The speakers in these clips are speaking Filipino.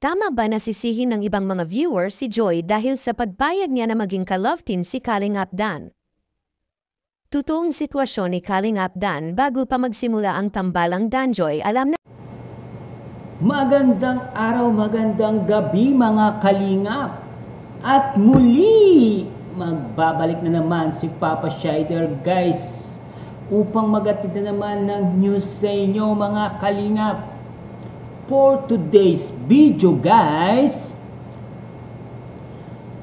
Tama ba nasisihin ng ibang mga viewers si Joy dahil sa pagpayag niya na maging ka-love team si Kalingap Dan? Totoong sitwasyon ni Kalingap Dan bago pa magsimula ang tambalang Danjoy, alam na Magandang araw, magandang gabi mga kalingap. At muli, magbabalik na naman si Papa Shider guys upang magatid na naman ng news sa inyo mga kalingap. For today's video guys,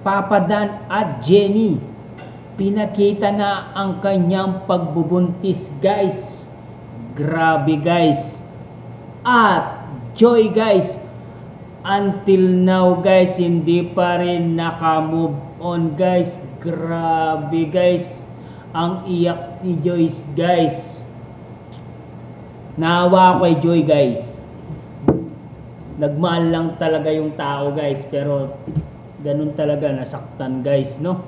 Papa Dan at Jenny pinakita na ang kanyang pagbubuntis guys. Grabe guys. At Joy guys, until now guys, hindi pa rin naka-move on guys. Grabe guys, ang iyak ni Joyce guys. Naawa ko kay Joy guys. Nagmahal lang talaga yung tao guys, pero ganun talaga, nasaktan guys, no?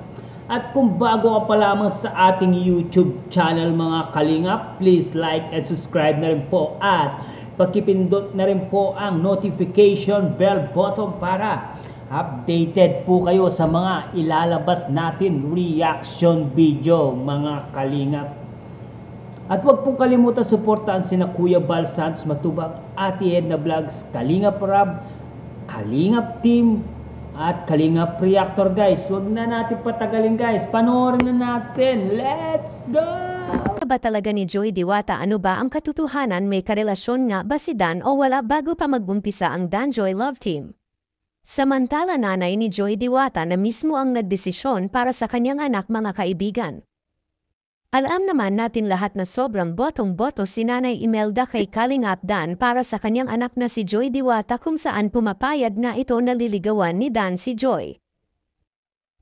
At kung bago ka pa lamang sa ating YouTube channel mga kalingap, please like and subscribe na rin po at pakipindot na rin po ang notification bell button para updated po kayo sa mga ilalabas natin reaction video mga kalingap. At huwag pong kalimutan suportahan sina Kuya Bal Santos Matubang, Ate Edna Vlogs, Kalingap Rab, Kalingap Team at Kalingap Reactor guys. Huwag na natin patagalin guys, panoorin na natin. Let's go! ba talaga ni Joy Diwata, ano ba ang katotohanan, may karelasyon nga ba si Dan o wala bago pa mag-umpisa ang Danjoy Love Team? Samantala nanay ni Joy Diwata na mismo ang nagdesisyon para sa kanyang anak mga kaibigan. Alam naman natin lahat na sobrang botong-boto si Nanay Imelda kay Kalingap Dan para sa kanyang anak na si Joy Diwata, kung saan pumapayag na ito naliligawan ni Dan si Joy.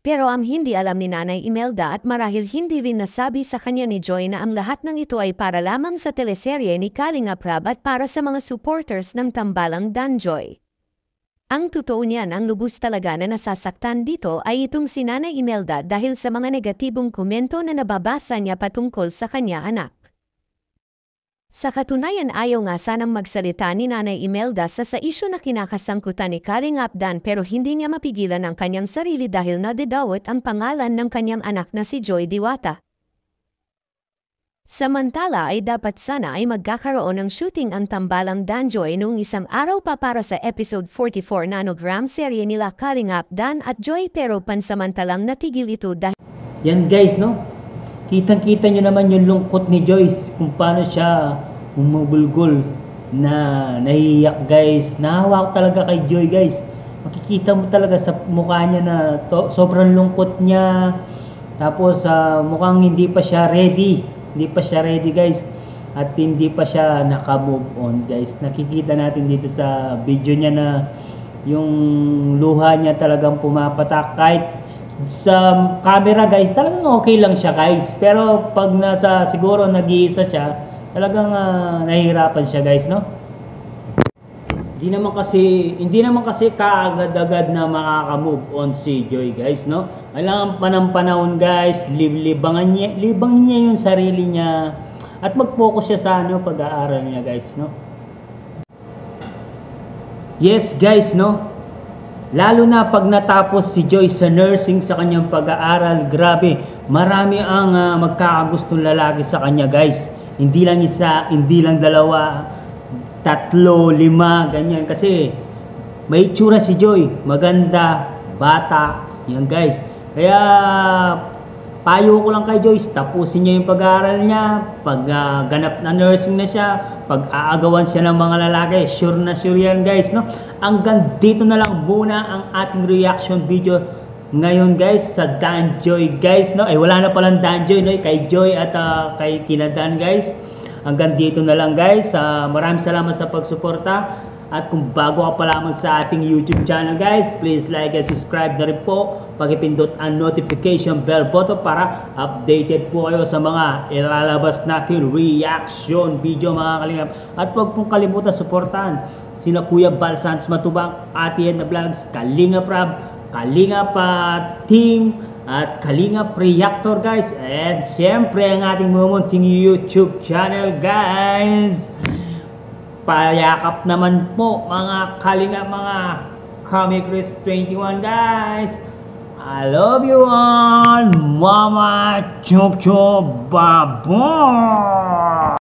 Pero ang hindi alam ni Nanay Imelda at marahil hindi rin nasabi sa kanya ni Joy na ang lahat ng ito ay para lamang sa teleserye ni Kalingap Rab at para sa mga supporters ng tambalang Danjoy. Ang totoo niyan, ang lubos talaga na nasasaktan dito ay itong si Nanay Imelda dahil sa mga negatibong komento na nababasa niya patungkol sa kanya anak. Sa katunayan, ayaw nga sanang magsalita ni Nanay Imelda sa isyu na kinakasangkutan ni Kalingap Dan, pero hindi niya mapigilan ang kanyang sarili dahil nadidawat ang pangalan ng kanyang anak na si Joy Diwata. Samantala ay dapat sana ay magkakaroon ng shooting ang tambalang Danjoy noong isang araw pa para sa episode 44 nanogram serye nila Kalingap Dan at Joy, pero pansamantalang natigil ito dahil yan guys, no? Kitang-kita nyo naman yung lungkot ni Joyce kung paano siya umugulgol na naiiyak guys. Nahawa ko talaga kay Joy guys. Makikita mo talaga sa mukha niya na sobrang lungkot niya. Tapos mukhang hindi pa siya ready. Hindi pa siya ready guys. At hindi pa siya naka-move on guys. Nakikita natin dito sa video niya na yung luha niya talagang pumapatak. Kahit sa camera guys, talagang okay lang siya guys. Pero pag nasa siguro nag-iisa siya, talagang nahihirapan siya guys, no? Hindi naman kasi kaagad-agad na makaka-move on si Joy guys, no? Kailangan pa ng panahon guys, libang niya yung sarili niya at mag-focus siya sa pag-aaral niya guys, no? Yes guys, no? Lalo na pag natapos si Joy sa nursing sa kanyang pag-aaral, grabe, marami ang magkakagustong lalaki sa kanya guys. Hindi lang isa, hindi lang dalawa, 3, 5, ganyan. Kasi may itsura si Joy, maganda, bata, yan guys. Kaya payo ko lang kay Joyce, tapusin niya yung pag-aaral niya. Pag ganap na nursing na siya, pag aagawan siya ng mga lalaki, sure na sure yan guys, no? Hanggang dito na lang muna ang ating reaction video ngayon guys sa Danjoy guys, no? Ay wala na palang Danjoy, no? Kay Joy at kay Kinadan guys. Hanggang dito na lang guys. Maraming salamat sa pagsuporta. At kung bago ka pa lamang sa ating YouTube channel guys, please like and subscribe na rin po. Pakipindot ang notification bell button para updated po kayo sa mga ilalabas natin reaction video mga kalingap. At huwag pong kalimutan suportahan sina Kuya Bal Santos Matubang, Ate Edna Vlogs, Kalingap Rab, Kalingap Team at Kalingap Reactor guys. And syempre ang ating mumunting YouTube channel guys. Payakap naman po mga kalingap, mga Comic Chris 21, guys. I love you all. Mama, chup chup, bye.